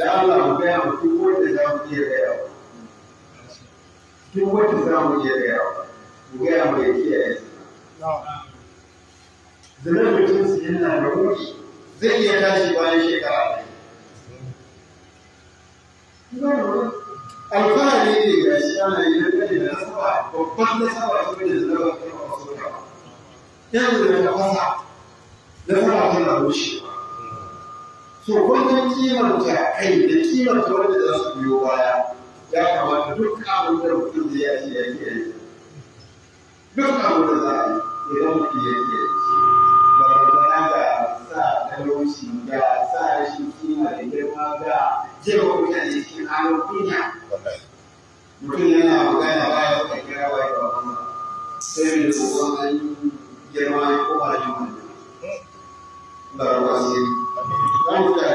da Allah mu gaya mu duk wanda za mu iya gaya wa duk wanda za mu iya gaya wa mu gaya mu ya kiyaye zina mutum su yana da wuri zai iya tashi bayan shekara ɗaya alfahari ne ga shi ana yi na da nasaba babban nasaba ta da zama ta masu yawa yanzu da ta fasa nasaba tana rushe so wannan kimanta kai da kimanta wanda za su biyo baya ya kamata duk abin da mutum zai yi ya kiyaye duk abin da za a yi idan mutum ya kiyaye ba da ga sa talauci ga sa rashin kima da girma ga jefa mutane cikin halin kunya mutum yana magana ba ya ka kira wa ya ba sai da kokon an girma ya koma da jama'a ba ruwa sai za mu ta